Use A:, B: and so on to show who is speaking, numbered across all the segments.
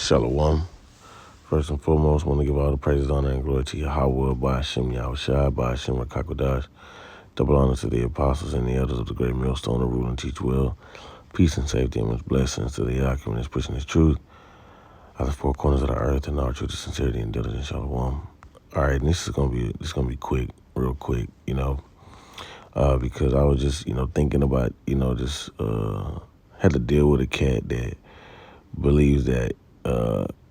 A: Shalom. First and foremost, I want to give all the praises, honor, and glory to Yahweh, Ba'ashem Yahushai, Ba'ashem Rakakodash. Double honor to the apostles and the elders of the great millstone to rule and teach well. Peace and safety and much blessings to the Yakim that's preaching his truth out of the four corners of the earth and all truth, sincerity, and diligence. Shalom. All right, and this is gonna be quick, real quick, because I was just thinking about just had to deal with a cat that believes that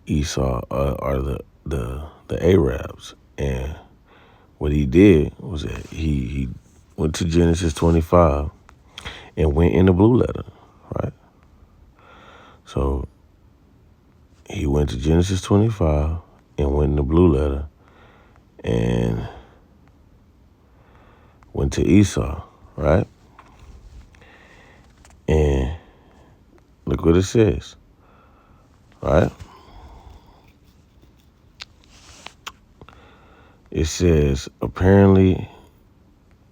A: Esau are the Arabs, and what he did was that he went to Genesis 25 and went in the blue letter, right? So he went to Genesis 25 and went in the blue letter and went to Esau, right? And look what it says, right? It says, apparently,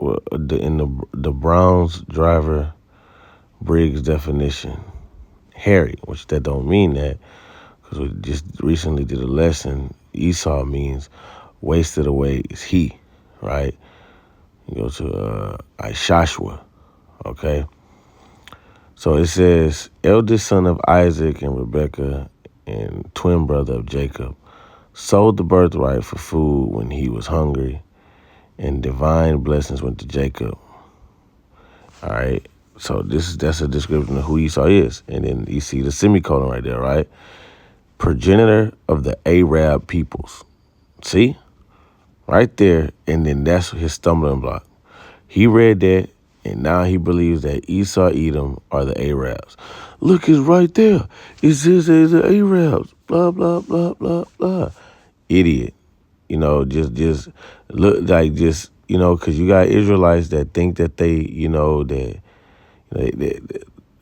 A: in the Browns driver Briggs definition, Harry, which that don't mean that, because we just recently did a lesson. Esau means wasted away is he, right? You go to Ishashua, okay? So it says, eldest son of Isaac and Rebekah and twin brother of Jacob, sold the birthright for food when he was hungry, and divine blessings went to Jacob. All right, so that's a description of who Esau is. And then you see the semicolon right there, right? Progenitor of the Arab peoples. See? Right there, and then that's his stumbling block. He read that, and now he believes that Esau, Edom are the Arabs. Look, it's right there. It says it's the Arabs. Blah, blah, blah, blah, blah. Idiot. Just look like because you got Israelites that think that they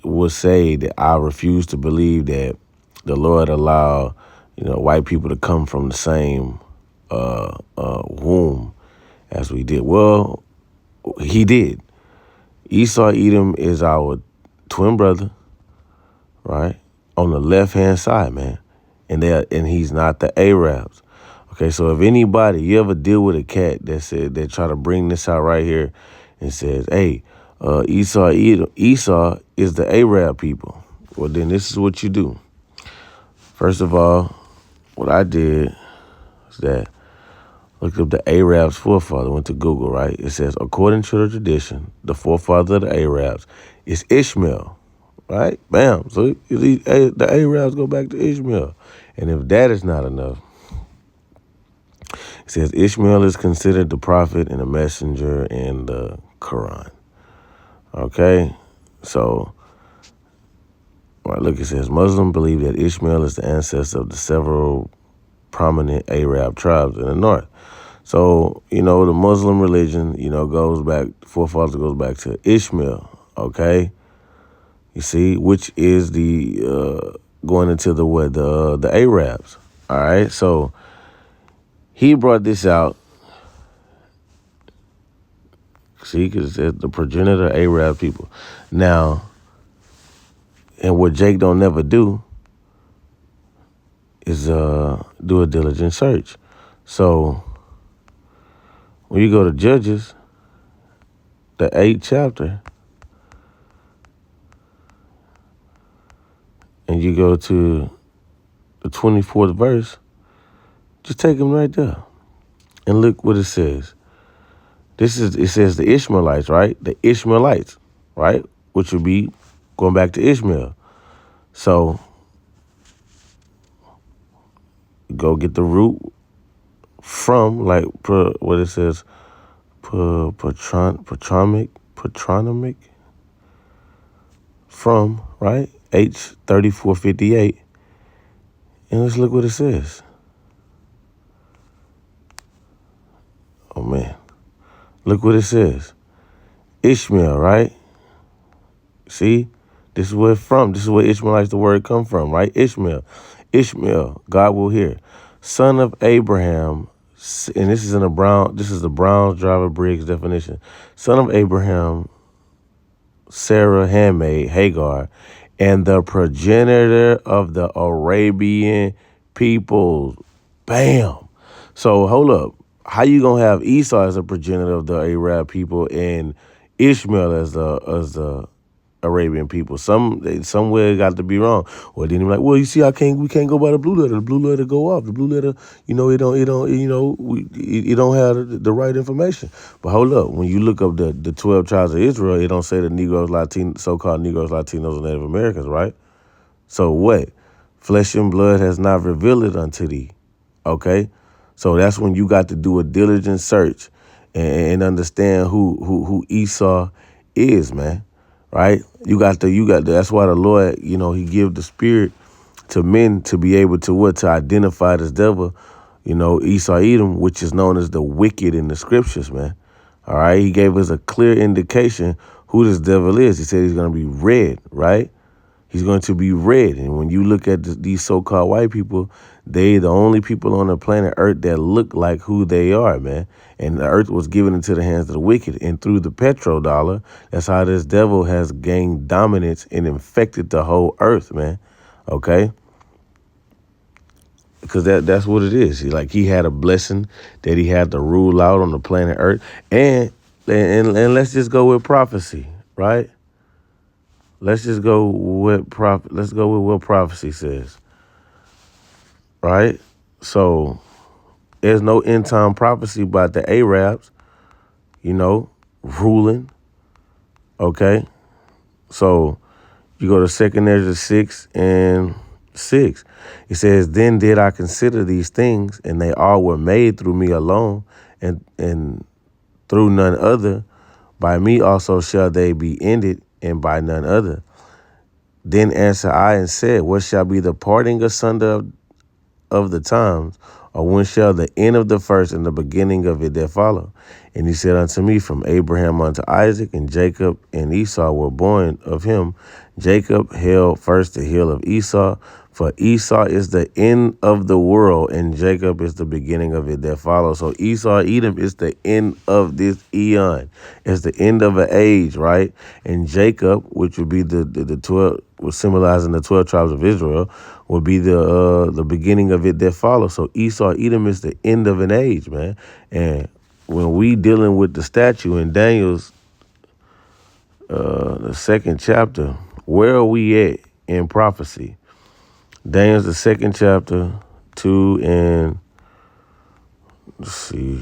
A: will say that I refuse to believe that the Lord allowed, white people to come from the same womb as we did. Well, he did. Esau, Edom is our twin brother, right? On the left-hand side, man. And he's not the Arabs. Okay, so if anybody, you ever deal with a cat that try to bring this out right here and says, hey, Esau is the Arab people. Well, then this is what you do. First of all, what I did was that looked up the Arabs' forefather, went to Google, right? It says, according to the tradition, the forefather of the Arabs is Ishmael, right? Bam. So the Arabs go back to Ishmael. And if that is not enough, it says Ishmael is considered the prophet and a messenger in the Quran. Okay? So, right, look, it says Muslims believe that Ishmael is the ancestor of the several prominent Arab tribes in the north. So, the Muslim religion, goes back, forefathers goes back to Ishmael, okay? You see, which is the going into the Arabs. All right, so he brought this out. See, because it says the progenitor Arab people. Now, and what Jake don't never do is do a diligent search. So when you go to Judges, the 8th chapter, and you go to the 24th verse, just take them right there and look what it says. It says the Ishmaelites, right? The Ishmaelites, right? Which would be going back to Ishmael. So go get the root from, like, what it says, patronymic, from, right? H3458. And let's look what it says. Oh, man. Look what it says. Ishmael, right? See? This is where it's from. This is where Ishmaelites, the word come from, right? Ishmael. Ishmael, God will hear. Son of Abraham, and this is the Browns driver Briggs definition. Son of Abraham, Sarah handmaid, Hagar, and the progenitor of the Arabian peoples. Bam. So hold up. How you gonna have Esau as a progenitor of the Arab people and Ishmael as the Arabian people? Somewhere got to be wrong. Or then you're like, well, you see, we can't go by the blue letter. The blue letter go off. The blue letter, it don't have the right information. But hold up, when you look up the 12 tribes of Israel, it don't say the Negroes, so-called Negroes, Latinos, and Native Americans, right? So what? Flesh and blood has not revealed it unto thee. Okay? So that's when you got to do a diligent search and understand who Esau is, man. Right? That's why the Lord, he give the spirit to men to be able to identify this devil, Esau Edom, which is known as the wicked in the scriptures, man. All right. He gave us a clear indication who this devil is. He said he's going to be red, right? He's going to be red. And when you look at these so-called white people, they the only people on the planet Earth that look like who they are, man. And the earth was given into the hands of the wicked. And through the petrodollar, that's how this devil has gained dominance and infected the whole earth, man. Okay? Because that's what it is. He had a blessing that he had to rule out on the planet Earth. And let's just go with prophecy, right? Let's go with what prophecy says, right? So there's no end time prophecy about the Arabs, ruling. Okay, so you go to 2 Ezra 6:6. It says, "Then did I consider these things, and they all were made through me alone, and through none other. By me also shall they be ended, and by none other. Then answered I and said, what shall be the parting asunder of the times, or when shall the end of the first and the beginning of it that follow? And he said unto me, from Abraham unto Isaac, and Jacob and Esau were born of him. Jacob held first the heel of Esau, for Esau is the end of the world, and Jacob is the beginning of it that follows. So Esau, Edom is the end of this eon. It's the end of an age, right? And Jacob, which would be the 12, was symbolizing the 12 tribes of Israel, would be the beginning of it that follows. So Esau, Edom is the end of an age, man. And when we dealing with the statue in Daniel's the second chapter, where are we at in prophecy? Daniel's the second chapter, 2 and let's see.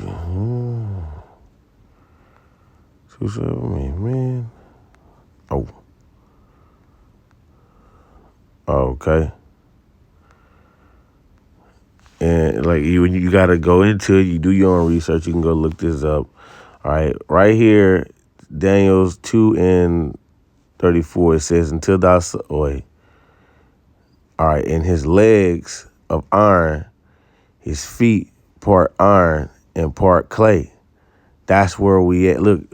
A: 2:7, man. Oh. Okay. And you gotta go into it, you do your own research, you can go look this up. All right. Right here, Daniel's 2:34, it says, until thou wait. All right, and his legs of iron, his feet part iron and part clay. That's where we at. Look at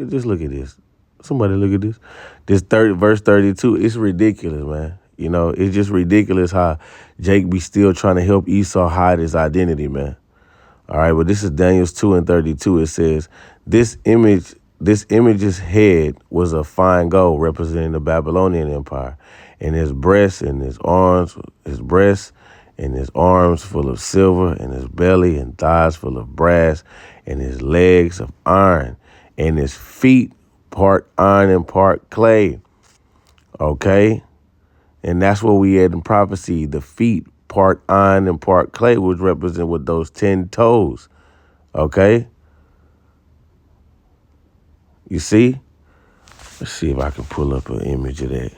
A: this. Look at this. Somebody look at this. This verse 32. It's ridiculous, man. It's just ridiculous how Jake be still trying to help Esau hide his identity, man. All right, but this is Daniel's 2:32. It says, this image's head was of fine gold, representing the Babylonian Empire, and his breast and his arms full of silver, and his belly and thighs full of brass, and his legs of iron, and his feet part iron and part clay. Okay? And that's what we had in prophecy. The feet part iron and part clay, which represent with those 10 toes. Okay? You see? Let's see if I can pull up an image of that.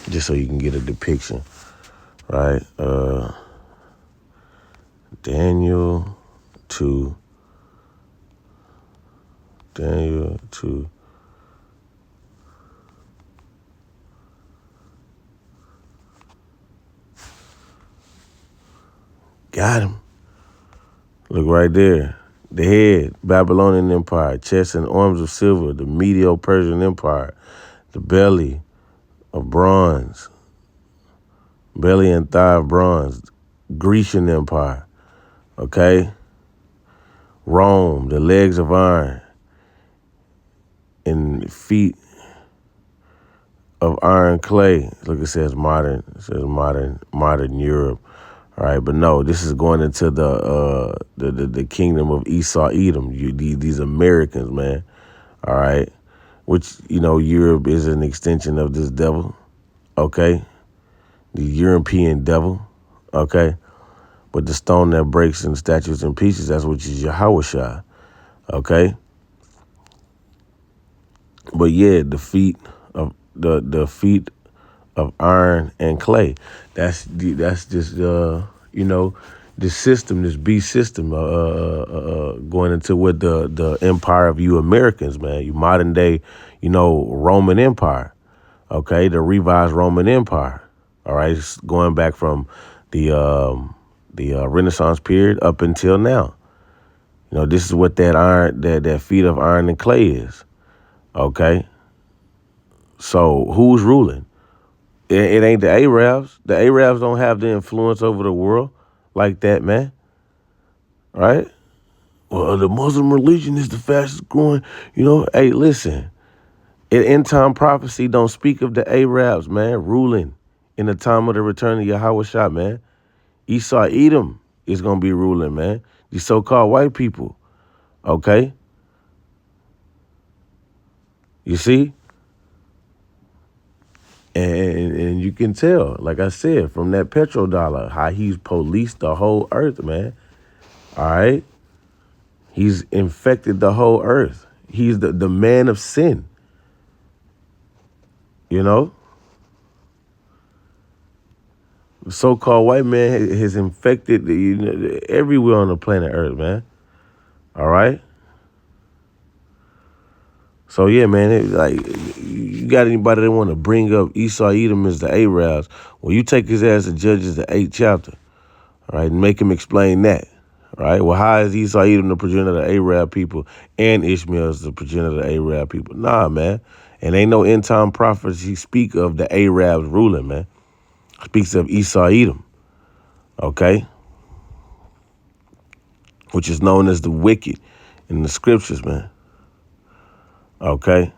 A: Just so you can get a depiction. Right? Daniel 2. Got him. Look right there. The head, Babylonian Empire. Chest and arms of silver, the Medo-Persian Empire. The belly of bronze. Belly and thigh of bronze. Grecian Empire. Okay? Rome, the legs of iron. And feet of iron clay. Look, it says modern. It says modern Europe. All right, but no, this is going into the kingdom of Esau, Edom. These Americans, man. All right, which Europe is an extension of this devil. Okay, the European devil. Okay, but the stone that breaks and statues in pieces, that's which is Yahushua. Okay, but yeah, the feet of iron and clay. That's just this system, this beast system, going into what the empire of you Americans, man, you modern day, Roman Empire. Okay, the revised Roman Empire. All right, it's going back from the Renaissance period up until now. This is what that feet of iron and clay is. Okay, so who's ruling? It ain't the Arabs. The Arabs don't have the influence over the world like that, man. Right? Well, the Muslim religion is the fastest growing. Hey, listen. End time prophecy don't speak of the Arabs, man, ruling in the time of the return of Yahweh, man. Esau, Edom is going to be ruling, man. These so-called white people, okay? You see? And you can tell, like I said, from that petrodollar, how he's policed the whole earth, man. All right? He's infected the whole earth. He's the man of sin. The so-called white man has infected everywhere on the planet Earth, man. All right? So, yeah, man, you got anybody that want to bring up Esau, Edom as the Arabs, well, you take his ass to Judges, the 8th chapter, all right, and make him explain that, all right? Well, how is Esau, Edom the progenitor of the Arab people and Ishmael is the progenitor of the Arab people? Nah, man. And ain't no end-time prophecy speak of the Arabs ruling, man. Speaks of Esau, Edom, okay? Which is known as the wicked in the scriptures, man. Okay?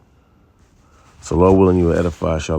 A: So, Lord willing, you will edify, shalom.